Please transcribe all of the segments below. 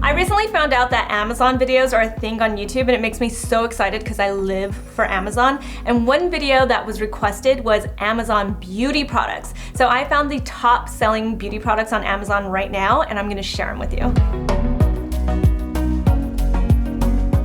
I recently found out that Amazon videos are a thing on YouTube, and it makes me so excited because I live for Amazon. And one video that was requested was Amazon beauty products. So I found the top selling beauty products on Amazon right now, and I'm gonna share them with you.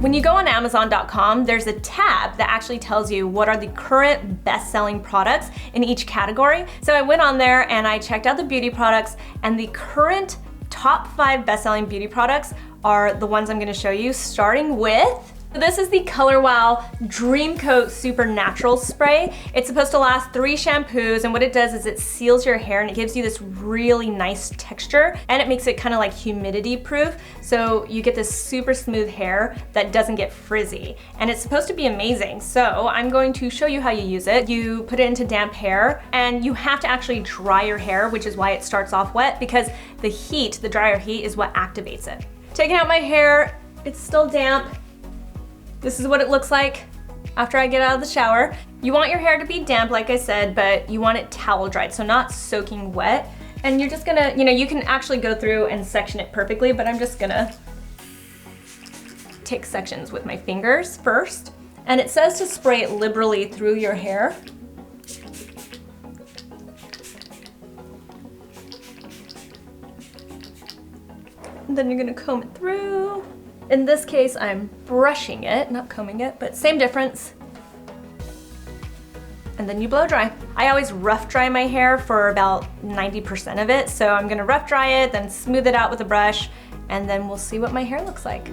When you go on Amazon.com, there's a tab that actually tells you what are the current best-selling products in each category. So I went on there and I checked out the beauty products, and the current top 5 best-selling beauty products are the ones I'm gonna show you, starting with, this is the Color Wow Dreamcoat Super Natural Spray. It's supposed to last 3 shampoos, and what it does is it seals your hair and it gives you this really nice texture, and it makes it kind of like humidity proof, so you get this super smooth hair that doesn't get frizzy. And it's supposed to be amazing, so I'm going to show you how you use it. You put it into damp hair, and you have to actually dry your hair, which is why it starts off wet, because the heat, the drier heat, is what activates it. Taking out my hair, it's still damp. This is what it looks like after I get out of the shower. You want your hair to be damp, like I said, but you want it towel dried, so not soaking wet. And you're just gonna, you can actually go through and section it perfectly, but I'm just gonna take sections with my fingers first. And it says to spray it liberally through your hair. And then you're gonna comb it through. In this case, I'm brushing it, not combing it, but same difference. And then you blow dry. I always rough dry my hair for about 90% of it, so I'm gonna rough dry it, then smooth it out with a brush, and then we'll see what my hair looks like.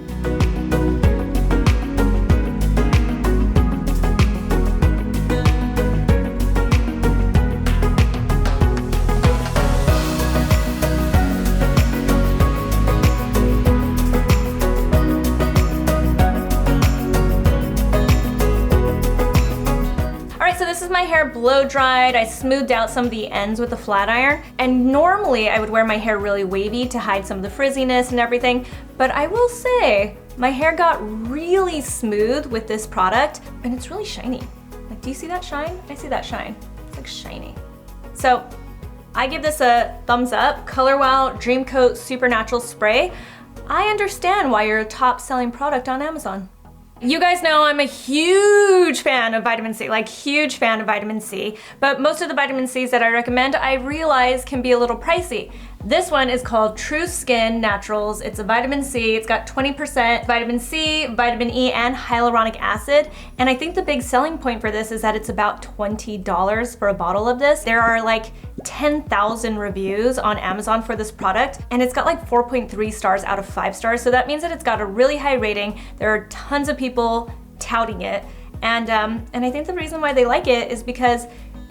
This is my hair blow dried. I smoothed out some of the ends with a flat iron, and normally I would wear my hair really wavy to hide some of the frizziness and everything, but I will say my hair got really smooth with this product, and it's really shiny. Like, do you see that shine? I see that shine. It's like shiny. So I give this a thumbs up. Color Wow Dreamcoat Super Natural Spray. I understand why you're a top selling product on Amazon. You guys know I'm a huge fan of vitamin C, like huge fan of vitamin C, but most of the vitamin Cs that I recommend, I realize can be a little pricey. This one is called True Skin Naturals. It's a vitamin C. It's got 20% vitamin C, vitamin E, and hyaluronic acid. And I think the big selling point for this is that it's about $20 for a bottle of this. There are like 10,000 reviews on Amazon for this product, and it's got like 4.3 stars out of 5 stars. So that means that it's got a really high rating. There are tons of people touting it. And I think the reason why they like it is because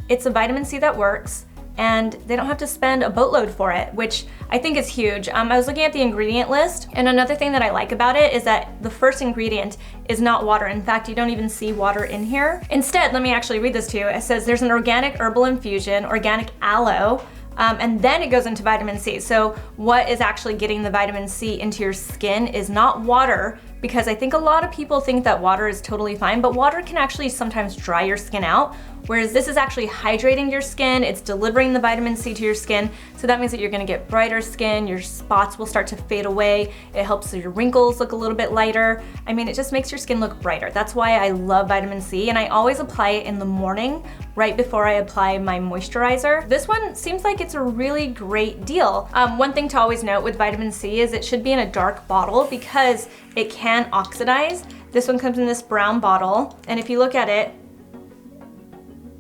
it's a vitamin C that works, and they don't have to spend a boatload for it, which I think is huge. I was looking at the ingredient list, and another thing that I like about it is that the first ingredient is not water. In fact, you don't even see water in here. Instead, let me actually read this to you. It says there's an organic herbal infusion, organic aloe, and then it goes into vitamin C. So what is actually getting the vitamin C into your skin is not water, because I think a lot of people think that water is totally fine, but water can actually sometimes dry your skin out, whereas this is actually hydrating your skin. It's delivering the vitamin C to your skin, so that means that you're gonna get brighter skin, your spots will start to fade away, it helps your wrinkles look a little bit lighter. I mean, it just makes your skin look brighter. That's why I love vitamin C, and I always apply it in the morning, right before I apply my moisturizer. This one seems like it's a really great deal. One thing to always note with vitamin C is it should be in a dark bottle because it can oxidize. This one comes in this brown bottle, and if you look at it,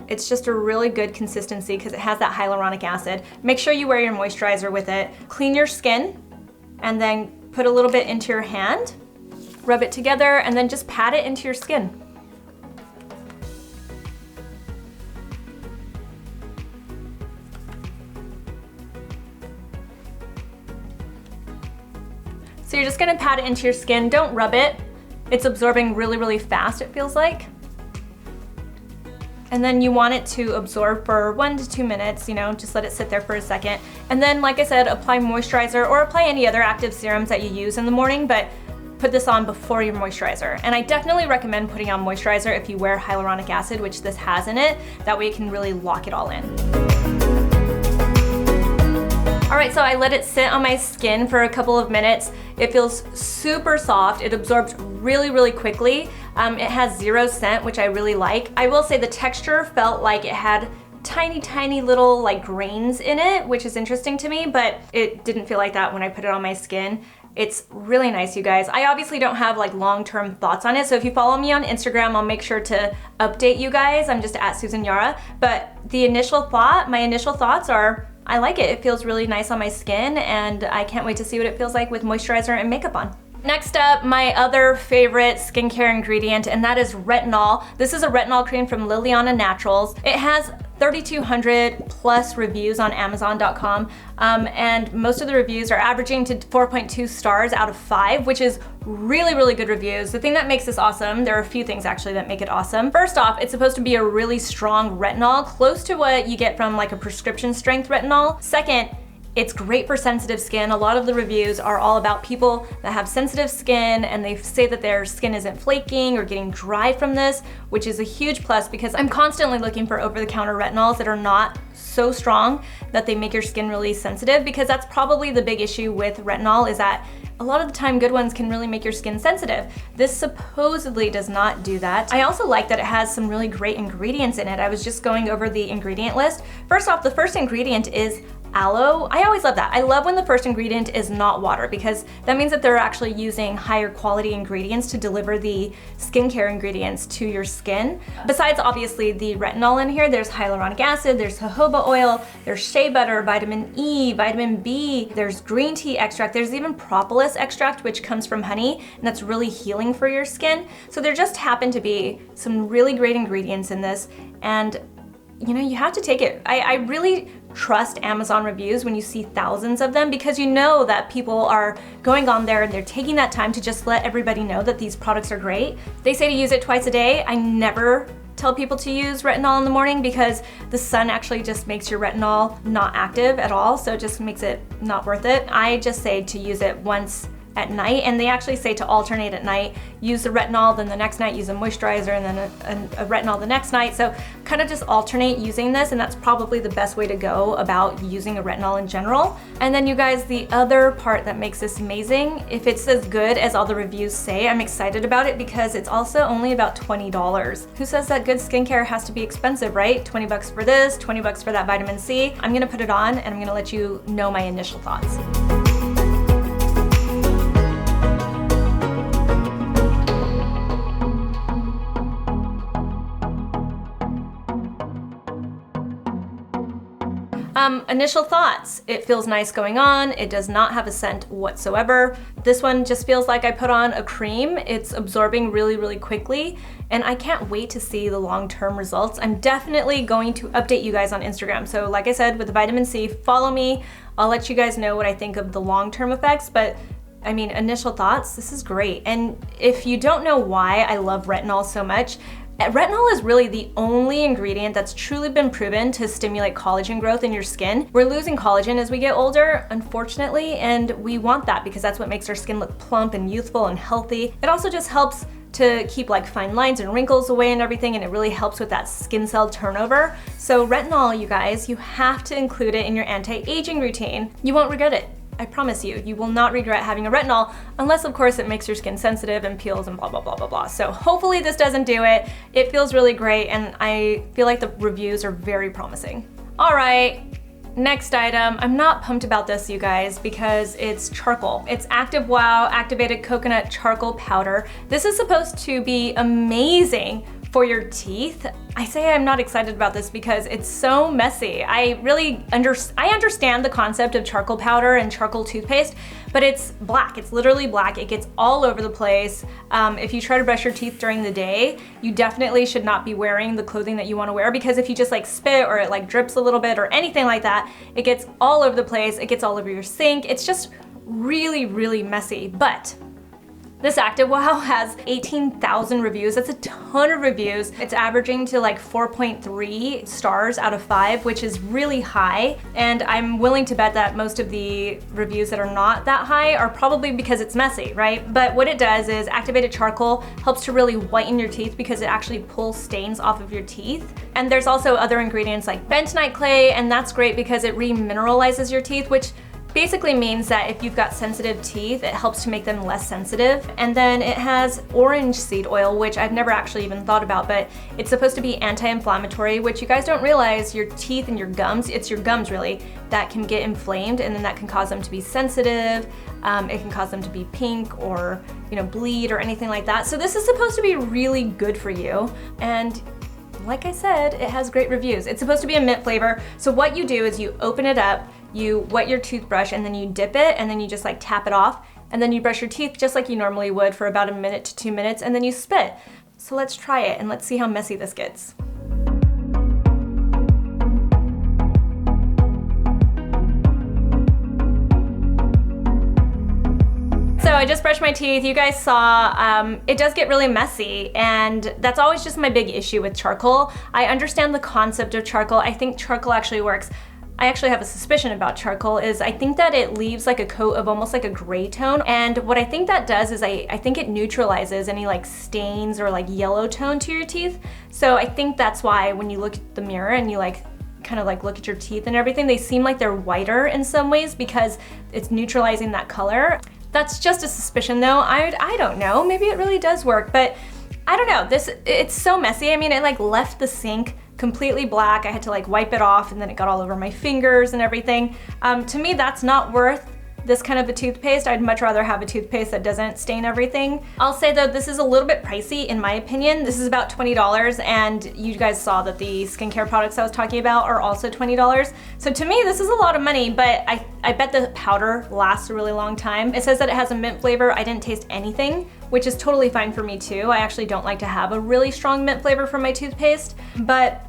it's just a really good consistency because it has that hyaluronic acid. Make sure you wear your moisturizer with it. Clean your skin, and then put a little bit into your hand, rub it together, and then just pat it into your skin. So you're just gonna pat it into your skin. Don't rub it. It's absorbing really, really fast, it feels like. And then you want it to absorb for 1 to 2 minutes, just let it sit there for a second. And then, like I said, apply moisturizer or apply any other active serums that you use in the morning, but put this on before your moisturizer. And I definitely recommend putting on moisturizer if you wear hyaluronic acid, which this has in it. That way it can really lock it all in. All right, so I let it sit on my skin for a couple of minutes. It feels super soft. It absorbs really, really quickly. It has 0 scent, which I really like. I will say the texture felt like it had tiny little like grains in it, which is interesting to me, but it didn't feel like that when I put it on my skin. It's really nice, you guys. I obviously don't have like long-term thoughts on it, so if you follow me on Instagram, I'll make sure to update you guys. I'm just at Susan Yara, but my initial thoughts are, I like it. It feels really nice on my skin, and I can't wait to see what it feels like with moisturizer and makeup on. Next up, my other favorite skincare ingredient, and that is retinol. This is a retinol cream from Liliana Naturals. It has 3,200 plus reviews on Amazon.com, and most of the reviews are averaging to 4.2 stars out of 5, which is really, really good reviews. The thing that makes this awesome, there are a few things actually that make it awesome. First off, it's supposed to be a really strong retinol, close to what you get from like a prescription strength retinol. Second, it's great for sensitive skin. A lot of the reviews are all about people that have sensitive skin, and they say that their skin isn't flaking or getting dry from this, which is a huge plus because I'm constantly looking for over-the-counter retinols that are not so strong that they make your skin really sensitive, because that's probably the big issue with retinol, is that a lot of the time good ones can really make your skin sensitive. This supposedly does not do that. I also like that it has some really great ingredients in it. I was just going over the ingredient list. First off, the first ingredient is aloe. I always love that. I love when the first ingredient is not water, because that means that they're actually using higher quality ingredients to deliver the skincare ingredients to your skin. Besides obviously the retinol in here, there's hyaluronic acid, there's jojoba oil, there's shea butter, vitamin E, vitamin B, there's green tea extract, there's even propolis extract, which comes from honey, and that's really healing for your skin. So there just happen to be some really great ingredients in this, and you know, you have to take it. I really trust Amazon reviews when you see thousands of them, because you know that people are going on there and they're taking that time to just let everybody know that these products are great. They say to use it twice a day. I never tell people to use retinol in the morning because the sun actually just makes your retinol not active at all, so it just makes it not worth it. I just say to use it once at night, and they actually say to alternate at night. Use the retinol, then the next night use a moisturizer, and then a retinol the next night. So kind of just alternate using this, and that's probably the best way to go about using a retinol in general. And then you guys, the other part that makes this amazing, if it's as good as all the reviews say, I'm excited about it because it's also only about $20. Who says that good skincare has to be expensive, right? 20 bucks for this, 20 bucks for that vitamin C. I'm gonna put it on and I'm gonna let you know my initial thoughts. Initial thoughts. It feels nice going on. It does not have a scent whatsoever. This one just feels like I put on a cream. It's absorbing really, really quickly, and I can't wait to see the long-term results. I'm definitely going to update you guys on Instagram. So like I said, with the vitamin C, follow me. I'll let you guys know what I think of the long-term effects, but I mean, initial thoughts, this is great. And if you don't know why I love retinol so much, retinol is really the only ingredient that's truly been proven to stimulate collagen growth in your skin. We're losing collagen as we get older, unfortunately, and we want that because that's what makes our skin look plump and youthful and healthy. It also just helps to keep like fine lines and wrinkles away and everything, and it really helps with that skin cell turnover. So retinol, you guys, you have to include it in your anti-aging routine. You won't regret it. I promise you, you will not regret having a retinol, unless of course it makes your skin sensitive and peels and blah, blah, blah, blah, blah. So hopefully this doesn't do it. It feels really great, and I feel like the reviews are very promising. All right, next item. I'm not pumped about this, you guys, because it's charcoal. It's Active Wow Activated Coconut Charcoal Powder. This is supposed to be amazing for your teeth. I say I'm not excited about this because it's so messy. I understand the concept of charcoal powder and charcoal toothpaste, but it's black. It's literally black. It gets all over the place. If you try to brush your teeth during the day, you definitely should not be wearing the clothing that you want to wear, because if you just like spit or it like drips a little bit or anything like that, it gets all over the place. It gets all over your sink. It's just really, really messy. But This Active Wow has 18,000 reviews. That's a ton of reviews. It's averaging to like 4.3 stars out of 5, which is really high. And I'm willing to bet that most of the reviews that are not that high are probably because it's messy, right? But what it does is activated charcoal helps to really whiten your teeth because it actually pulls stains off of your teeth. And there's also other ingredients like bentonite clay, and that's great because it remineralizes your teeth, which basically means that if you've got sensitive teeth, it helps to make them less sensitive. And then it has orange seed oil, which I've never actually even thought about, but it's supposed to be anti-inflammatory, which you guys don't realize your teeth and your gums, it's your gums really, that can get inflamed, and then that can cause them to be sensitive. It can cause them to be pink or, bleed or anything like that. So this is supposed to be really good for you. And like I said, it has great reviews. It's supposed to be a mint flavor. So what you do is you open it up, you wet your toothbrush, and then you dip it, and then you just like tap it off, and then you brush your teeth just like you normally would for about 1 to 2 minutes, and then you spit. So let's try it and let's see how messy this gets. So I just brushed my teeth. You guys saw, it does get really messy, and that's always just my big issue with charcoal. I understand the concept of charcoal. I think charcoal actually works. I actually have a suspicion about charcoal is I think that it leaves like a coat of almost like a gray tone. And what I think that does is I think it neutralizes any like stains or like yellow tone to your teeth. So I think that's why when you look at the mirror and you like kind of like look at your teeth and everything, they seem like they're whiter in some ways because it's neutralizing that color. That's just a suspicion though. I don't know, maybe it really does work, but I don't know. It's so messy. I mean, it like left the sink completely black. I had to like wipe it off, and then it got all over my fingers and everything. To me, that's not worth this kind of a toothpaste. I'd much rather have a toothpaste that doesn't stain everything. I'll say though, this is a little bit pricey in my opinion. This is about $20, and you guys saw that the skincare products I was talking about are also $20. So to me, this is a lot of money, but I bet the powder lasts a really long time. It says that it has a mint flavor. I didn't taste anything, which is totally fine for me too. I actually don't like to have a really strong mint flavor from my toothpaste, but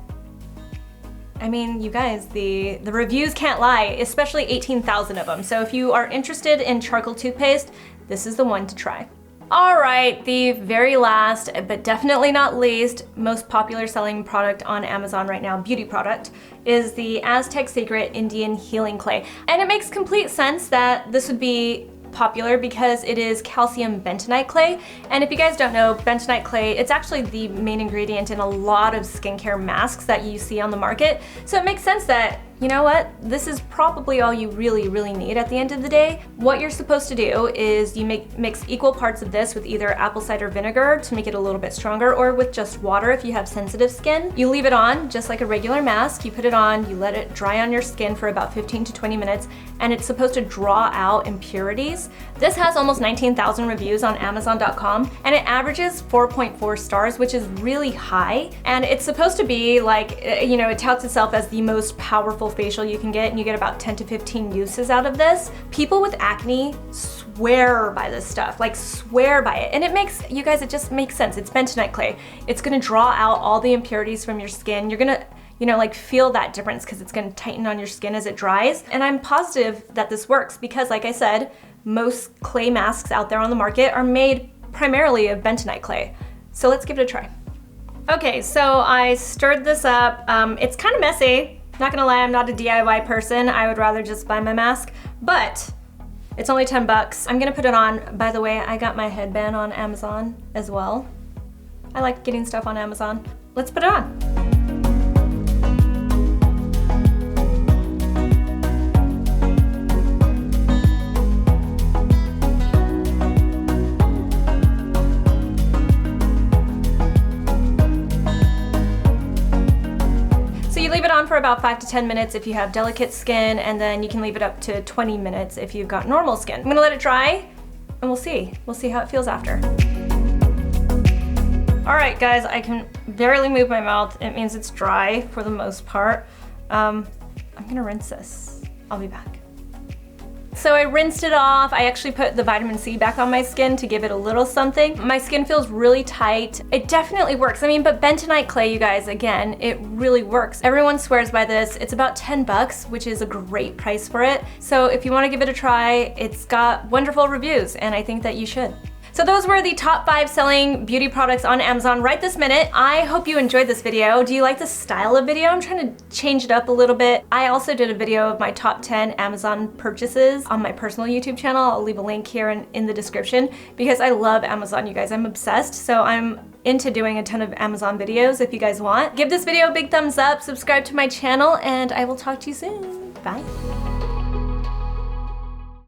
I mean, you guys, the reviews can't lie, especially 18,000 of them. So if you are interested in charcoal toothpaste, this is the one to try. All right, the very last, but definitely not least, most popular selling product on Amazon right now, beauty product, is the Aztec Secret Indian Healing Clay. And it makes complete sense that this would be popular because it is calcium bentonite clay. And if you guys don't know, bentonite clay, it's actually the main ingredient in a lot of skincare masks that you see on the market. So it makes sense that, you know what, this is probably all you really need at the end of the day. What you're supposed to do is you mix equal parts of this with either apple cider vinegar to make it a little bit stronger, or with just water if you have sensitive skin. You leave it on just like a regular mask. You put it on, you let it dry on your skin for about 15 to 20 minutes, and it's supposed to draw out impurities. This has almost 19,000 reviews on Amazon.com, and it averages 4.4 stars, which is really high. And it's supposed to be like, it touts itself as the most powerful facial you can get, and you get about 10 to 15 uses out of this. People with acne swear by this stuff, like swear by it. And it just makes sense. It's bentonite clay. It's gonna draw out all the impurities from your skin. You're gonna feel that difference because it's gonna tighten on your skin as it dries. And I'm positive that this works because, like I said, most clay masks out there on the market are made primarily of bentonite clay. So let's give it a try. Okay, so I stirred this up. It's kind of messy. Not gonna lie, I'm not a DIY person. I would rather just buy my mask, but it's only 10 bucks. I'm gonna put it on. By the way, I got my headband on Amazon as well. I like getting stuff on Amazon. Let's put it on. On for about 5 to 10 minutes if you have delicate skin, and then you can leave it up to 20 minutes if you've got normal skin. I'm gonna let it dry and we'll see how it feels after. All right guys, I can barely move my mouth. It means it's dry for the most part. I'm gonna rinse this. I'll be back. So I rinsed it off. I actually put the vitamin C back on my skin to give it a little something. My skin feels really tight. It definitely works. I mean, but bentonite clay, you guys, again, it really works. Everyone swears by this. It's about 10 bucks, which is a great price for it. So if you want to give it a try, it's got wonderful reviews, and I think that you should. So those were the top 5 selling beauty products on Amazon right this minute. I hope you enjoyed this video. Do you like this style of video? I'm trying to change it up a little bit. I also did a video of my top 10 Amazon purchases on my personal YouTube channel. I'll leave a link here in the description because I love Amazon, you guys. I'm obsessed, so I'm into doing a ton of Amazon videos if you guys want. Give this video a big thumbs up, subscribe to my channel, and I will talk to you soon. Bye.